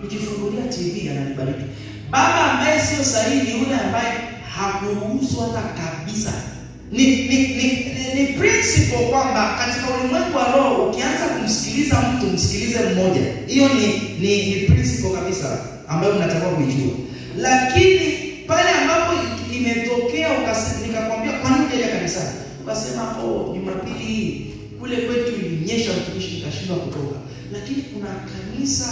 nikifungulia TV ananibariki. Baba ambaye sio sahihi ni yule ambaye hakuruhusu hata kabisa. Ni principle kwamba katika ulimwengu wa roho ukianza kumsikiliza mtu msikilize mmoja. Hiyo ni principle kabisa ambayo mnatakiwa kuijua. Lakini pale ambapo imetokea nikakwambia kwa nini ya kanisani? Ukasema Jumapili kule kwetu ilinyesha mtumishi nikashindwa kutoka. Lakini kuna kanisa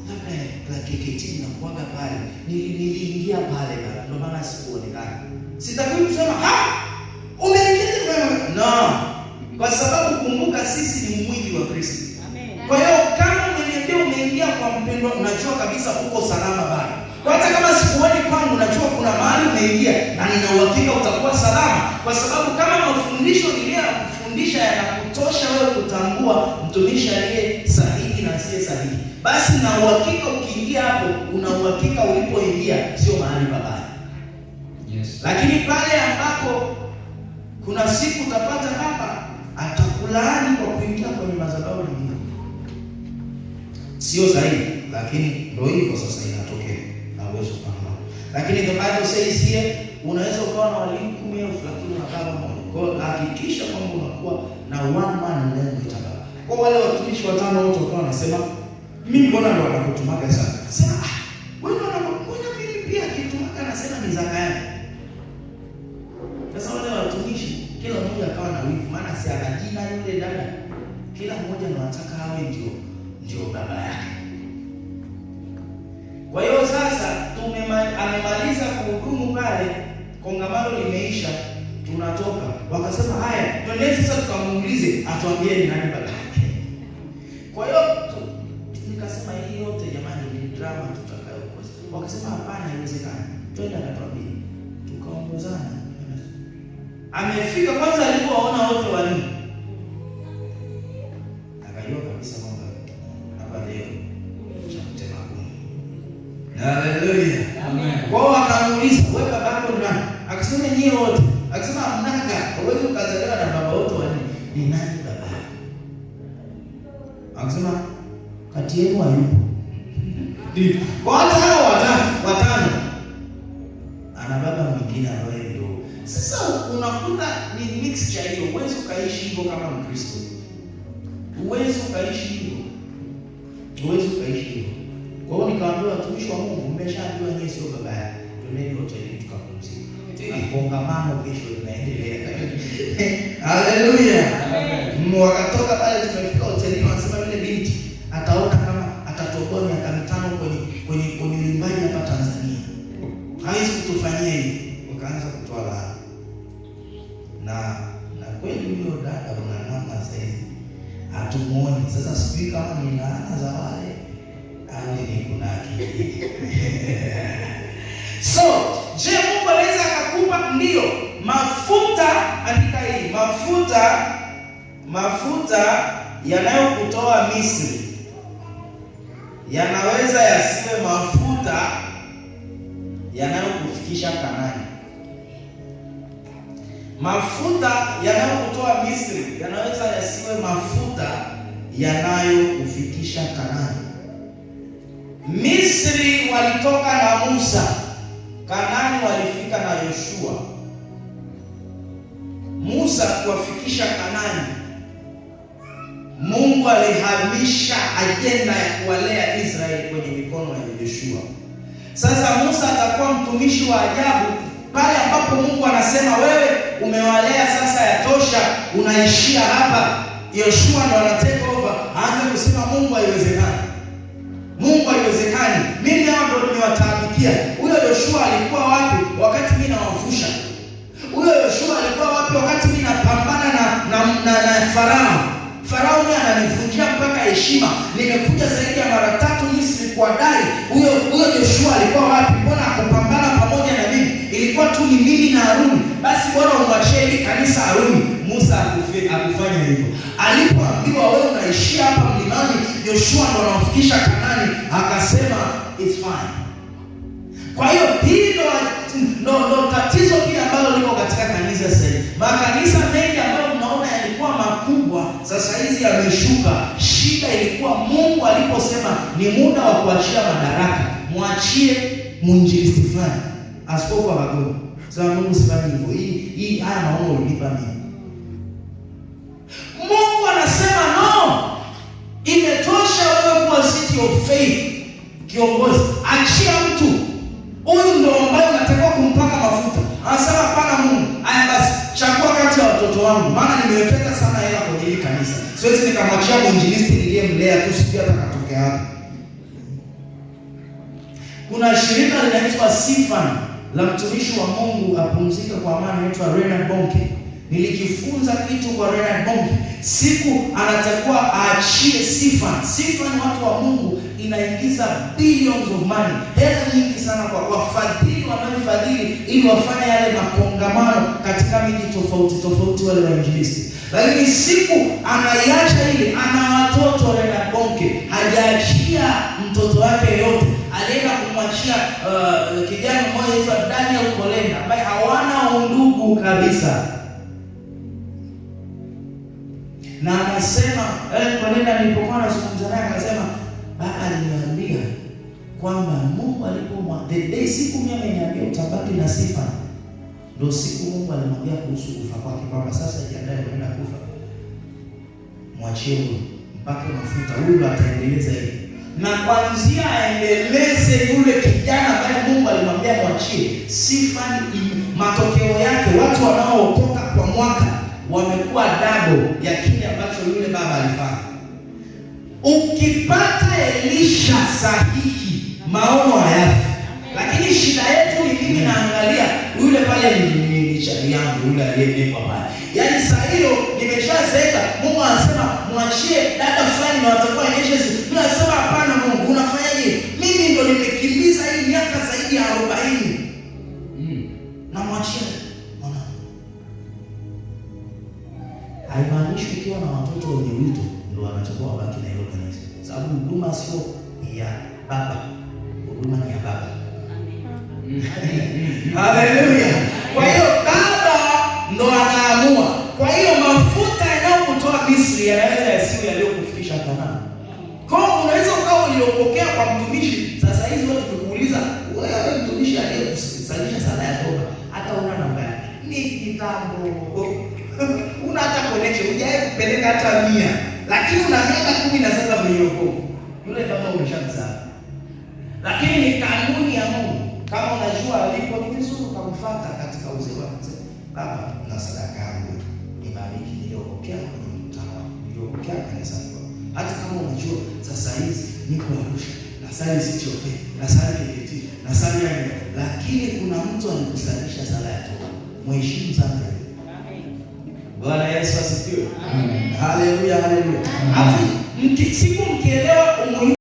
labda la KKT linakuaga pale. Niliingia pale ndio maana sikuonekana. Sitaki kusema umeingia kwa no. Kwa sababu kumbuka sisi ni mwili wa Kristo. Amen. Kwa hiyo kama umeingia kwa mpendwa unajua kabisa uko salama bado. Kwa hata kama sikuoni kwangu unajua kuna mahali umeingia na nina uhakika utakuwa salama kwa sababu kama mafundisho niliyofundisha yanakutosha wewe kutambua mtumishi aliye sahihi na asiye sahihi. Basi na uhakika ukiingia hapo una uhakika ulipoingia sio mahali pabaya. Yes. Lakini pale ambapo kuna siku utapata baba atakulaani kwa kuingia kwenye madhabahu nyingine. Sio sahihi, lakini ndio hivyo sasa inatokea. Na uwezo kama. Lakini the Bible says here unaweza ukawa na walimu 10,000 lakini unakaba mmoja. Kwa hiyo hakikisha kwamba unakuwa na one man unayemuita baba. Kwa wale watumishi watano wote wakawa wanasema mimi mbona ndo wanakutumaga sana. Nasema wewe unakuona mimi pia kitumaka nasema ni zaka yake. Sasa wale watumishi kila mmoja akawa na wivu maana si anajina yule dada. Kila mmoja anataka awe ndio baba yake. Kwa hiyo sasa amemaliza kuhudumu pale, kongamano limeisha, tunatoka. Wakasema haya, twende sasa tukamuulize atuambie ni nani baba yake. Kwa hiyo nikasema hii yote jamani ni drama tutakayokosa. Wakasema hapana haiwezekani. Twende akatuambie. Tukaongozana. Amefika kwanza alipowaona wote wanne. Akajua kabisa kwamba hapa leo chamtema kuni. Haleluya. Amen. Kwa hiyo akamuuliza, wewe baba yako ni nani? Akasema nyie wote. Akasema mnaga, wewe ukazaliwa na baba wote wanne. Ni nani baba yako? Akasema kati yenu hayupo. Kwa hata hao watano ana baba mwingine ambaye ndio. Sasa unakuta ni mixture hiyo. Huwezi ukaishi hivyo kama Mkristo. Huwezi ukaishi hivyo. Kwa hiyo nikaambia watumishi wa Mungu mmeshaambiwa nyie sio baba yake. Twendeni hotelini tukapumzika. Tena kongamano kesho linaendelea. Haleluya. Amen. Wakatoka pale tumefika hotelini wanasema yule binti ataota kama atatoboa miaka 5 kwenye uimbaji hapa Tanzania. Haiwezi kutufanyia hivi. Wakaanza kutoa laana. Na kweli huyo dada una namna zaidi. Hatumuoni. Sasa sijui kama ni laana za wale au ni kuna akili. So, je, Mungu anaweza akakupa ndio mafuta andika hii mafuta yanayokutoa Misri yanaweza yasiwe mafuta yanayokufikisha Kanaani. Mafuta yanayokutoa Misri yanaweza yasiwe mafuta yanayokufikisha Kanaani. Misri walitoka na Musa, Kanaani walifika na Yoshua. Musa kuwafikisha Kanaani, Mungu alihamisha ajenda ya kuwalea Israeli kwenye mikono ya Yoshua. Sasa Musa atakuwa mtumishi wa ajabu pale ambapo Mungu anasema wewe umewalea sasa yatosha, unaishia hapa. Yoshua ndo ana take over, aanze kusema Mungu haiwezekani. Mimi hao ndo nimewataabikia. Huyo Yoshua alikuwa wapi wakati mimi nawavusha? Huyo Yoshua alikuwa wapi wakati mimi napambana na Farao? Farao ndiye ananivunjia mpaka heshima. Nimekuja zaidi ya mara 3 Misri kwa dai. Huyo Yoshua alikuwa wapi? Mbona akupambana pamoja na mimi? Ilikuwa tu ni mimi na Haruni. Basi bora umwachie hili kanisa Haruni. Musa akufanya hivyo. Alipoambiwa wewe unaishia hapa mlimani, Yoshua ndo anafikisha Kanaani, akasema it's fine. Kwa hiyo hilo ndo tatizo pia ambalo liko katika kanisa sasa. Makanisa mengi ambayo mnaona yalikuwa makubwa sasa hizi yameshuka. shida ilikuwa Mungu aliposema ni muda wa kuachia madaraka, mwachie mwinjilisti fulani, askofu akagoma. Sasa Mungu sifanye hivyo. Hii haya maono ulinipa mimi. Mungu anasema no. Imetosha wewe kuwa city of faith, kiongozi. Achia mtu. Huyu ndio ambaye unatakiwa kumpaka mafuta. Anasema hapana Mungu. Haya basi, chagua kati ya watoto wangu. Maana nimewekeza sana hela kwenye hili kanisa. Siwezi nikamwachia mwinjilisti niliyemlea tu sijui atakatokea wapi. Kuna shirika linaitwa Sifan la mtumishi wa Mungu apumzike kwa amani, anaitwa Reinhard Bonnke. Nilijifunza kitu kwa Reinhard Bonnke. Siku anatakiwa aachie Sifan. Sifan, watu wa Mungu, inaingiza billions of money, hela nyingi sana kwa wafadhili wanaofadhili ili wafanye yale makongamano katika miji tofauti tofauti wale wainjilisti. Lakini siku anaiacha ile, ana watoto. Reinhard Bonnke hajaachia mtoto wake yote, alienda kumwachia kijana mmoja anaitwa Daniel Kolenda ambaye hawana undugu kabisa. Na anasema Kolenda, nilipokuwa nazungumza naye akasema, baba aliniambia kwamba Mungu alipomwa the day siku mimi ameniambia utabaki na sifa, ndio siku Mungu alimwambia kuhusu kufa kwake, kwamba sasa jiandae kwenda kufa, mwachie huyo mpaka mafuta, huyo ataendeleza hivi. Na kwanzia aendeleze yule kijana ambaye Mungu alimwambia mwachie. Sifa ni matokeo yake, watu wanaookoka kwa mwaka wamekuwa double ya kile ambacho yule baba alifanya. Ukipata Elisha sahihi, maono hayafi. Lakini shida yetu ni mimi naangalia yule pale ni chali yangu, yule aliyebeba pale. Yaani saa hiyo nimeshazeeka, Mungu anasema mwachie dada fulani na watakuwa Elisha. Mimi nasema hapana Mungu, unafanyaje? Mimi ndo nimekimbiza hii miaka zaidi ya 40. Na mwachie. Haimaanishi ukiwa na watoto wenye wito ndio wanachukua wabaki na hilo kanisa. Sababu huduma sio ya baba. Huduma ni ya baba. Haleluya. Kwa hiyo baba ndo anaamua. Kwa hiyo mafuta yanayokutoa Misri yanaweza yasiwe yaliyokufikisha Kanaani. Kwa hiyo unaweza ukawa uliopokea kwa mtumishi, sasa hizi watu kukuuliza, wewe mtumishi aliyekusalisha sala ya toba, hata una namba yake. Ni kitambo. Una hata connection, hujawahi kupeleka hata 100, lakini una miaka 10 na sasa mliokoka. Yule baba umeshamzaa. Lakini ni kanuni ya Mungu. Kama unajua alipo, ni vizuri ukamfuata katika uzee wake. Baba, na sadaka yangu nibariki, niliopokea kwenye mkutano, niliopokea kanisa. Hata kama unajua sasa hizi niko Arusha, na sali city of faith, na sali KKT, na sali yangu, lakini kuna mtu anikusalisha sala ya toba. Mheshimu sana. Bwana Yesu asifiwe. Amen. Haleluya, haleluya. Hapo siku mkielewa umuhimu